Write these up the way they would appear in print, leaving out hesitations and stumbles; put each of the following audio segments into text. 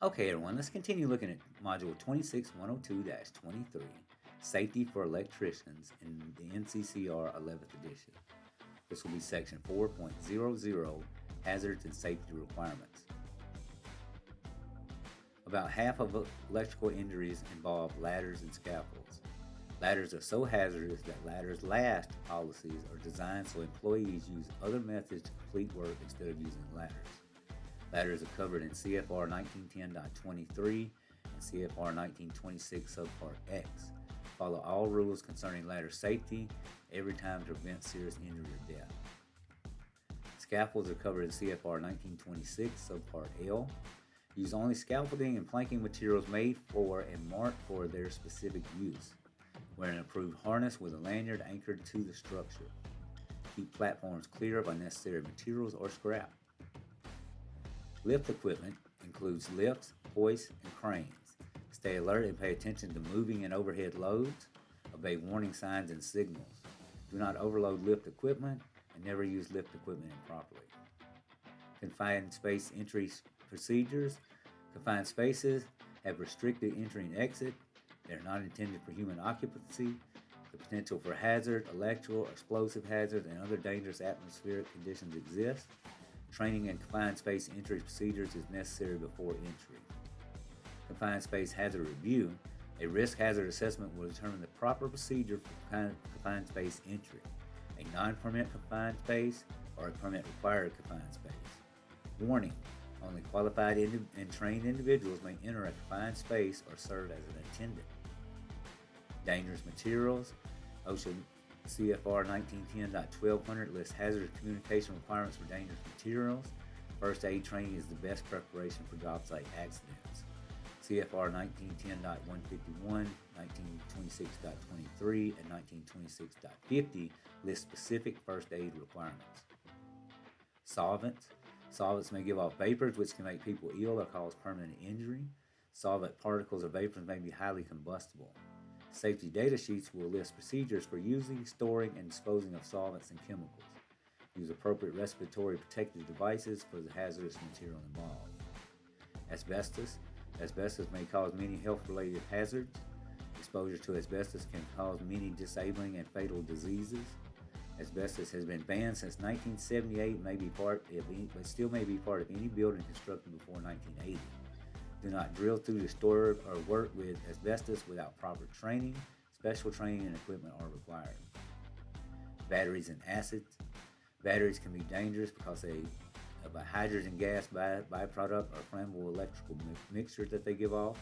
Okay, everyone, let's continue looking at Module 26102-23, Safety for Electricians in the NCCER 11th edition. This will be Section 4.00, Hazards and Safety Requirements. About half of electrical injuries involve ladders and scaffolds. Ladders are so hazardous that ladders last policies are designed so employees use other methods to complete work instead of using ladders. Ladders are covered in CFR 1910.23 and CFR 1926 subpart X. Follow all rules concerning ladder safety every time to prevent serious injury or death. Scaffolds are covered in CFR 1926 subpart L. Use only scaffolding and planking materials made for and marked for their specific use. Wear an approved harness with a lanyard anchored to the structure. Keep platforms clear of unnecessary materials or scrap. Lift equipment includes lifts, hoists, and cranes. Stay alert and pay attention to moving and overhead loads. Obey warning signs and signals. Do not overload lift equipment and never use lift equipment improperly. Confined space entry procedures. Confined spaces have restricted entry and exit. They are not intended for human occupancy. The potential for hazard, electrical, or explosive hazards, and other dangerous atmospheric conditions exist. Training in confined space entry procedures is necessary before entry. Confined space hazard review. A risk hazard assessment will determine the proper procedure for confined space entry, a non-permit confined space, or a permit required confined space. Warning: only qualified and trained individuals may enter a confined space or serve as an attendant. Dangerous materials. OSHA CFR 1910.1200 lists hazardous communication requirements for dangerous materials. First aid training is the best preparation for job site accidents. CFR 1910.151, 1926.23, and 1926.50 list specific first aid requirements. Solvents. Solvents may give off vapors which can make people ill or cause permanent injury. Solvent particles or vapors may be highly combustible. Safety data sheets will list procedures for using, storing, and disposing of solvents and chemicals. Use appropriate respiratory protective devices for the hazardous material involved. Asbestos. Asbestos may cause many health-related hazards. Exposure to asbestos can cause many disabling and fatal diseases. Asbestos has been banned since 1978, but still may be part of any building constructed before 1980. Do not drill through, disturb, or work with asbestos without proper training. Special training and equipment are required. Batteries and acids. Batteries can be dangerous because of a hydrogen gas byproduct or flammable electrical mixture that they give off.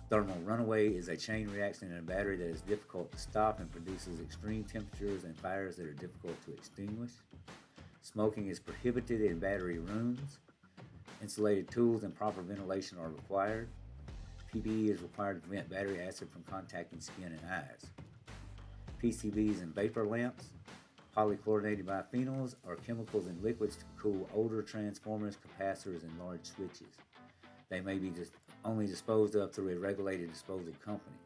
Thermal runaway is a chain reaction in a battery that is difficult to stop and produces extreme temperatures and fires that are difficult to extinguish. Smoking is prohibited in battery rooms. Insulated tools and proper ventilation are required. PPE is required to prevent battery acid from contacting skin and eyes. PCBs and vapor lamps. Polychlorinated biphenyls are chemicals and liquids to cool older transformers, capacitors, and large switches. They may be only disposed of through a regulated disposal company.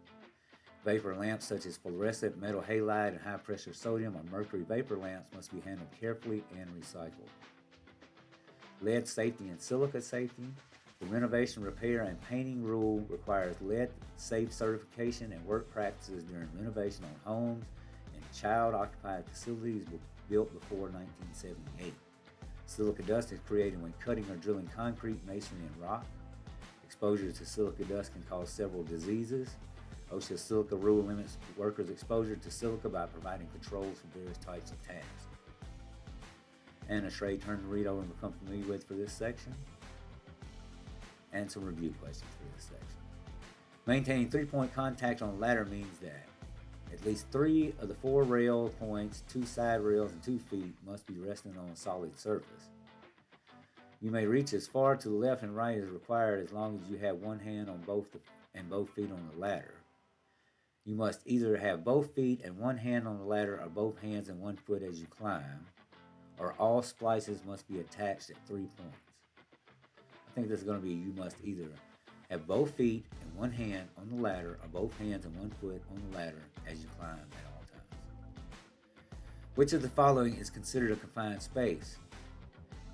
Vapor lamps such as fluorescent metal halide and high-pressure sodium or mercury vapor lamps must be handled carefully and recycled. Lead safety and silica safety. The renovation, repair, and painting rule requires lead safe certification and work practices during renovation on homes and child-occupied facilities built before 1978. Silica dust is created when cutting or drilling concrete, masonry, and rock. Exposure to silica dust can cause several diseases. OSHA silica rule limits workers' exposure to silica by providing controls for various types of tasks. And a straight turn to read over and become familiar with for this section. And some review questions for this section. Maintaining 3-point contact on a ladder means that at least 3 of the 4 rail points, 2 side rails, and 2 feet must be resting on a solid surface. You may reach as far to the left and right as required as long as you have one hand on both feet on the ladder. You must either have both feet and one hand on the ladder or both hands and one foot as you climb, or all splices must be attached at 3 points. I think this is going to be you must either have both feet and one hand on the ladder or both hands and one foot on the ladder as you climb at all times. Which of the following is considered a confined space?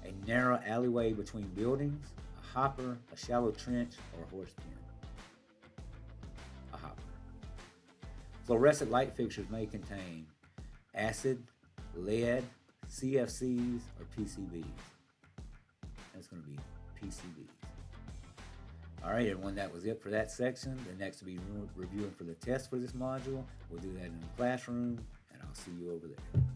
A narrow alleyway between buildings, a hopper, a shallow trench, or a horse pen. A hopper. Fluorescent light fixtures may contain acid, lead, CFCs, or PCBs. That's going to be PCBs. All right, everyone, that was it for that section. The next will be reviewing for the test for this module. We'll do that in the classroom, and I'll see you over there.